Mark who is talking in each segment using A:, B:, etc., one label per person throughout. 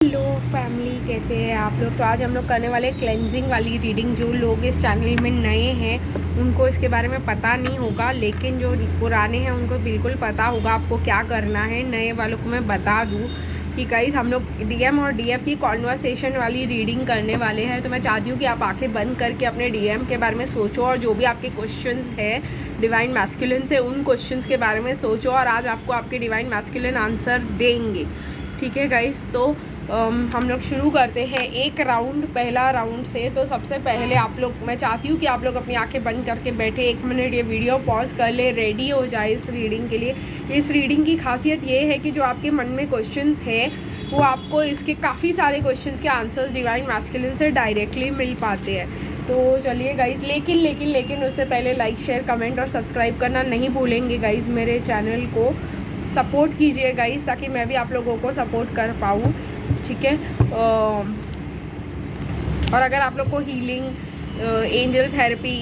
A: Hello family, कैसे हैं आप लोग। तो आज हम लोग करने वाले क्लेंजिंग वाली रीडिंग। जो लोग इस चैनल में नए हैं उनको इसके बारे में पता नहीं होगा, लेकिन जो पुराने हैं उनको बिल्कुल पता होगा आपको क्या करना है। नए वालों को मैं बता दूं कि गाइस हम लोग डीएम और डीएफ की कॉन्वर्सेशन वाली रीडिंग करने वाले हैं। तो मैं चाहती हूँ कि आप आंखें बंद करके अपने डीएम के बारे में सोचो और जो भी आपके क्वेश्चंस है डिवाइन मैस्कुलिन से, उन क्वेश्चंस के बारे में सोचो और आज आपको आपके डिवाइन मैस्कुलिन आंसर देंगे। ठीक है गाइस, तो हम लोग शुरू करते हैं एक राउंड, पहला राउंड से। तो सबसे पहले आप लोग, मैं चाहती हूँ कि आप लोग अपनी आंखें बंद करके बैठे, 1 मिनट ये वीडियो पॉज कर ले, रेडी हो जाए इस रीडिंग के लिए। इस रीडिंग की खासियत ये है कि जो आपके मन में क्वेश्चंस है वो आपको इसके काफ़ी सारे क्वेश्चंस के आंसर्स डिवाइन मैस्कुलिन से डायरेक्टली मिल पाते हैं। तो चलिए गाइज़, लेकिन उससे पहले लाइक, शेयर, कमेंट और सब्सक्राइब करना नहीं भूलेंगे गाइज़। मेरे चैनल को सपोर्ट कीजिए गाइज़, ताकि मैं भी आप लोगों को सपोर्ट कर पाऊँ। ठीक है। और अगर आप लोग को हीलिंग, एंजल थेरेपी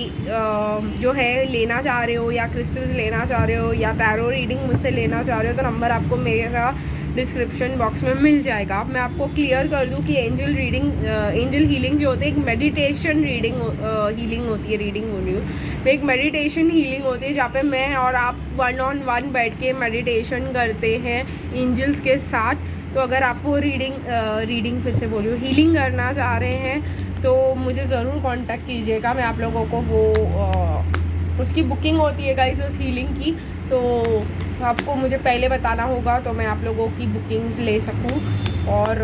A: जो है लेना चाह रहे हो, या क्रिस्टल्स लेना चाह रहे हो, या टैरो रीडिंग मुझसे लेना चाह रहे हो, तो नंबर आपको मेरा डिस्क्रिप्शन बॉक्स में मिल जाएगा। अब मैं आपको क्लियर कर दूं कि एंजल रीडिंग, एंजल हीलिंग जो होती है एक मेडिटेशन हीलिंग होती है। रीडिंग हो रही हूँ, एक मेडिटेशन हीलिंग होती है जहाँ पे मैं और आप 1-on-1 बैठ के मेडिटेशन करते हैं एंजल्स के साथ। तो अगर आप वो रीडिंग फिर से बोलियो हीलिंग करना चाह रहे हैं तो मुझे ज़रूर कांटेक्ट कीजिएगा। मैं आप लोगों को वो उसकी बुकिंग होती है गाइस, उस हीलिंग की। तो आपको मुझे पहले बताना होगा तो मैं आप लोगों की बुकिंग्स ले सकूं। और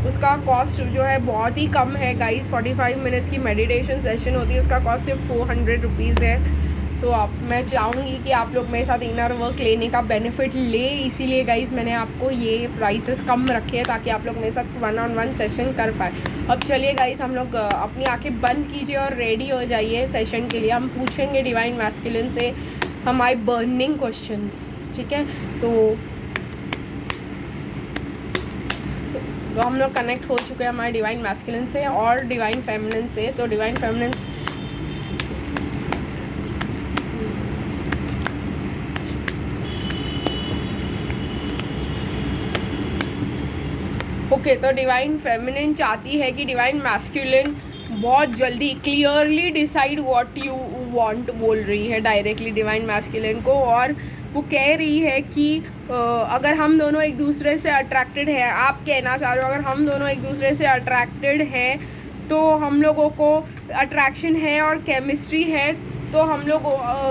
A: उसका कॉस्ट जो है बहुत ही कम है गाइस। 45 मिनट्स की मेडिटेशन सेशन होती है, उसका कॉस्ट सिर्फ 400 रुपीज़ है। तो मैं चाहूँगी कि आप लोग मेरे साथ इनर वर्क लेने का बेनिफिट ले, इसीलिए गाइस मैंने आपको ये प्राइसेस कम रखे हैं ताकि आप लोग मेरे साथ 1-on-1 सेशन कर पाए। अब चलिए गाइस, हम लोग अपनी आंखें बंद कीजिए और रेडी हो जाइए सेशन के लिए। हम पूछेंगे डिवाइन मैस्कुलिन से हमारे बर्निंग क्वेश्चंस। ठीक है, तो हम लोग कनेक्ट हो चुके हैं हमारे डिवाइन मैस्कुलिन से और डिवाइन फेमिनिन से। तो डिवाइन फेमिनिन ओके, तो डिवाइन फेमिनिन चाहती है कि डिवाइन मैस्कुलिन बहुत जल्दी clearly decide what you want बोल रही है डायरेक्टली डिवाइन मैस्कुलिन को। और वो कह रही है कि अगर हम दोनों एक दूसरे से अट्रैक्टेड है, आप कहना चाह रहे हो अगर हम दोनों एक दूसरे से अट्रैक्टेड है तो हम लोगों को अट्रैक्शन है और केमिस्ट्री है, तो हम लोग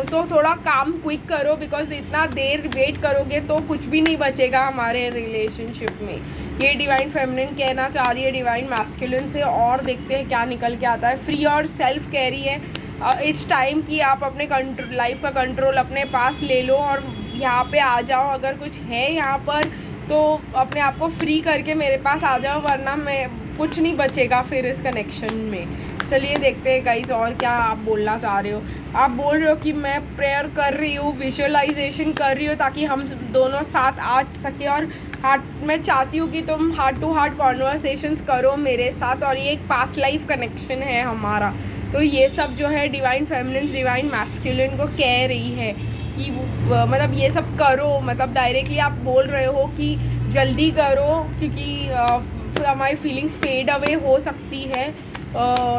A: तो थोड़ा काम क्विक करो, बिकॉज इतना देर वेट करोगे तो कुछ भी नहीं बचेगा हमारे रिलेशनशिप में। ये डिवाइन फेमिनिन कहना चाह रही है डिवाइन मैस्कुलिन से। और देखते हैं क्या निकल के आता है। फ्री और सेल्फ कह रही है इस टाइम कि आप अपने लाइफ का कंट्रोल अपने पास ले लो और यहाँ पे आ जाओ। अगर कुछ है यहाँ पर तो अपने आप को फ्री करके मेरे पास आ जाओ, वरना मैं कुछ नहीं बचेगा फिर इस कनेक्शन में। चलिए देखते हैं गाइज और क्या आप बोलना चाह रहे हो। आप बोल रहे हो कि मैं प्रेयर कर रही हूँ, विजुअलाइजेशन कर रही हूँ ताकि हम दोनों साथ आ सके, और मैं चाहती हूँ कि तुम हार्ट टू हार्ट कॉन्वर्सेशंस करो मेरे साथ, और ये एक पास्ट लाइफ कनेक्शन है हमारा। तो ये सब जो है डिवाइन फेमिनिन डिवाइन मैस्कुलिन को कह रही है कि मतलब ये सब करो, मतलब डायरेक्टली आप बोल रहे हो कि जल्दी करो क्योंकि हमारी फीलिंग्स फेड अवे हो सकती है।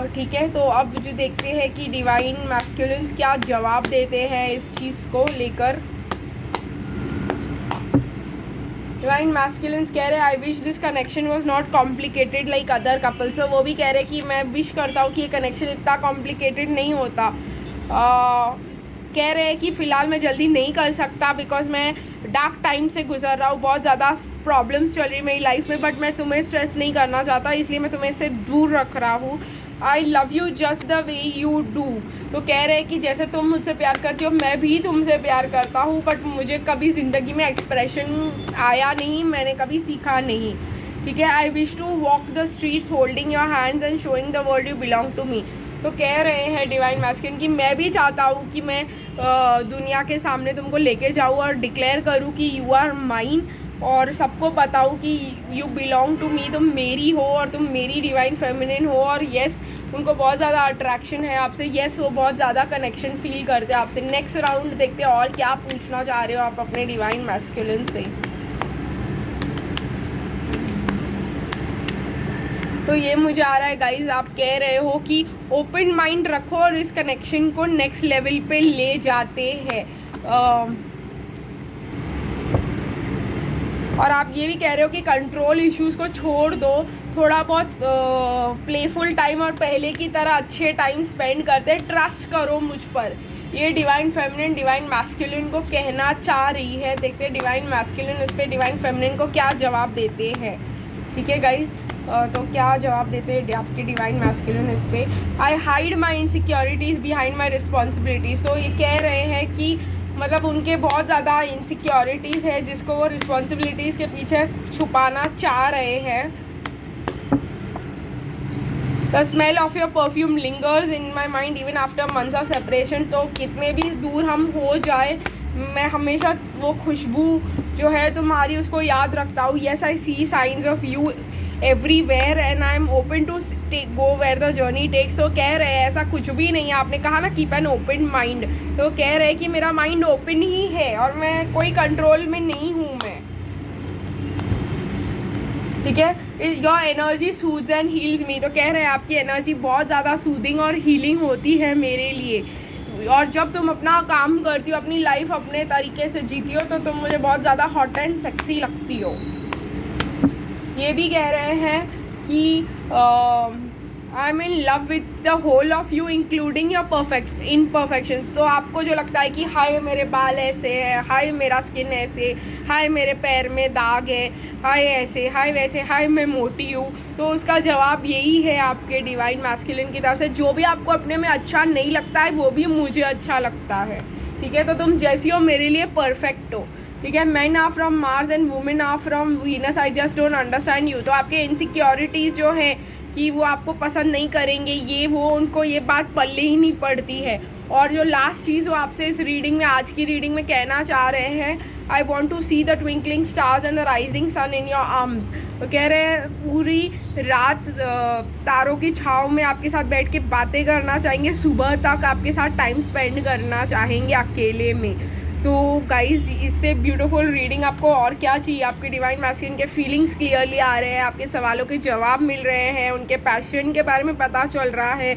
A: ठीक है, तो अब जो देखते हैं कि डिवाइन मैस्कुलिन्स क्या जवाब देते हैं इस चीज़ को लेकर। डिवाइन मैस्कुलिन्स कह रहे हैं I wish this connection was not complicated like other couples. So वो भी कह रहे हैं कि मैं विश करता हूँ कि ये कनेक्शन इतना कॉम्प्लिकेटेड नहीं होता। कह रहे हैं कि फ़िलहाल मैं जल्दी नहीं कर सकता बिकॉज मैं डार्क टाइम से गुजर रहा हूँ, बहुत ज़्यादा प्रॉब्लम्स चल रही मेरी लाइफ में, बट मैं तुम्हें स्ट्रेस नहीं करना चाहता, इसलिए मैं तुम्हें इससे दूर रख रहा हूँ। I love you just the way you do. तो कह रहे हैं कि जैसे तुम मुझसे प्यार करती हो मैं भी तुमसे प्यार करता हूँ, बट मुझे कभी ज़िंदगी में एक्सप्रेशन आया नहीं, मैंने कभी सीखा नहीं। ठीक है, I wish to walk the streets holding your hands and showing the world you belong to me. तो कह रहे हैं डिवाइन मैस्कुलिन कि मैं भी चाहता हूँ कि मैं दुनिया के सामने तुमको लेके जाऊँ और डिक्लेयर करूँ कि यू आर माइन, और सबको बताऊँ कि यू बिलोंग टू मी, तुम मेरी हो और तुम मेरी डिवाइन फेमिनिन हो। और येस, उनको बहुत ज़्यादा अट्रैक्शन है आपसे, येस वो बहुत ज़्यादा कनेक्शन फील करते हैं आपसे। नेक्स्ट राउंड देखते हैं और क्या पूछना चाह रहे हो आप अपने डिवाइन मैस्कुलिन से। तो ये मुझे आ रहा है गाइज, आप कह रहे हो कि ओपन माइंड रखो और इस कनेक्शन को नेक्स्ट लेवल पे ले जाते हैं। और आप ये भी कह रहे हो कि कंट्रोल इश्यूज़ को छोड़ दो, थोड़ा बहुत प्लेफुल टाइम और पहले की तरह अच्छे टाइम स्पेंड करते, ट्रस्ट करो मुझ पर। ये डिवाइन फेमिनिन डिवाइन मैस्कुलिन को कहना चाह रही है। देखते हैं डिवाइन मैस्कुलिन इस पर डिवाइन फेमिनिन को क्या जवाब देते हैं। ठीक है गाइज, तो क्या जवाब देते हैं आपके डिवाइन मैस्कुलिन इस पर। आई hide my insecurities behind my responsibilities. तो ये कह रहे हैं कि मतलब उनके बहुत ज़्यादा इनसिक्योरिटीज़ है जिसको वो रिस्पॉन्सिबिलिटीज़ के पीछे छुपाना चाह रहे हैं। The smell of your perfume lingers in my mind even after months of separation. तो कितने भी दूर हम हो जाए, मैं हमेशा वो खुशबू जो है तुम्हारी उसको याद रखता हूँ। Yes I see signs of you everywhere and I am open to go where the journey takes. तो कह रहे हैं ऐसा कुछ भी नहीं है, आपने कहा ना कीप एन ओपन माइंड, तो कह रहे हैं कि मेरा माइंड ओपन ही है और मैं कोई कंट्रोल में नहीं हूँ मैं। ठीक है, your energy soothes and heals me. तो कह रहे हैं आपकी एनर्जी बहुत ज़्यादा सूदिंग और हीलिंग होती है मेरे लिए। और जब तुम अपना काम करती हो, अपनी लाइफ अपने तरीके से जीती हो, तो तुम मुझे बहुत ज़्यादा हॉट एंड सेक्सी लगती हो। ये भी कह रहे हैं कि I am in love with the whole of you including your imperfections. तो आपको जो लगता है कि हाय मेरे बाल ऐसे है, हाय मेरा स्किन ऐसे, हाय मेरे पैर में दाग है, हाय ऐसे, हाय वैसे, हाय मैं मोटी हूँ, तो उसका जवाब यही है आपके डिवाइन मैस्कुलिन की तरफ से। जो भी आपको अपने में अच्छा नहीं लगता है वो भी मुझे अच्छा लगता है। ठीक है, तो तुम जैसी हो मेरे लिए परफेक्ट हो। ठीक है, man are from Mars and women are from Venus, I just don't understand you. तो आपके इनसिक्योरिटीज़ जो है कि वो आपको पसंद नहीं करेंगे, ये वो उनको ये बात पल्ले ही नहीं पड़ती है। और जो लास्ट चीज़ वो आपसे इस रीडिंग में, आज की रीडिंग में कहना चाह रहे हैं, I want to see the twinkling stars and the rising sun in your arms. तो कह रहे हैं पूरी रात तारों की छाँव में आपके साथ बैठ के बातें करना चाहेंगे, सुबह तक आपके साथ टाइम स्पेंड करना चाहेंगे अकेले में। तो गाइज़, इससे ब्यूटीफुल रीडिंग आपको और क्या चाहिए। आपके डिवाइन मैस्कुलिन के फीलिंग्स क्लियरली आ रहे हैं, आपके सवालों के जवाब मिल रहे हैं, उनके पैशन के बारे में पता चल रहा है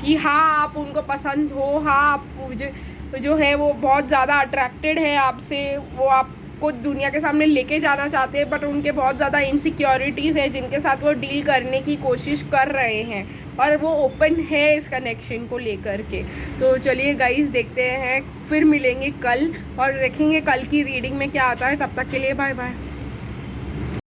A: कि हाँ आप उनको पसंद हो, हाँ आप जो है वो बहुत ज़्यादा अट्रैक्टेड है आपसे, वो आपको दुनिया के सामने लेके जाना चाहते हैं, बट उनके बहुत ज़्यादा इनसिक्योरिटीज़ है जिनके साथ वो डील करने की कोशिश कर रहे हैं और वो ओपन है इस कनेक्शन को लेकर के। तो चलिए गाइस, देखते हैं, फिर मिलेंगे कल और देखेंगे कल की रीडिंग में क्या आता है। तब तक के लिए बाय बाय।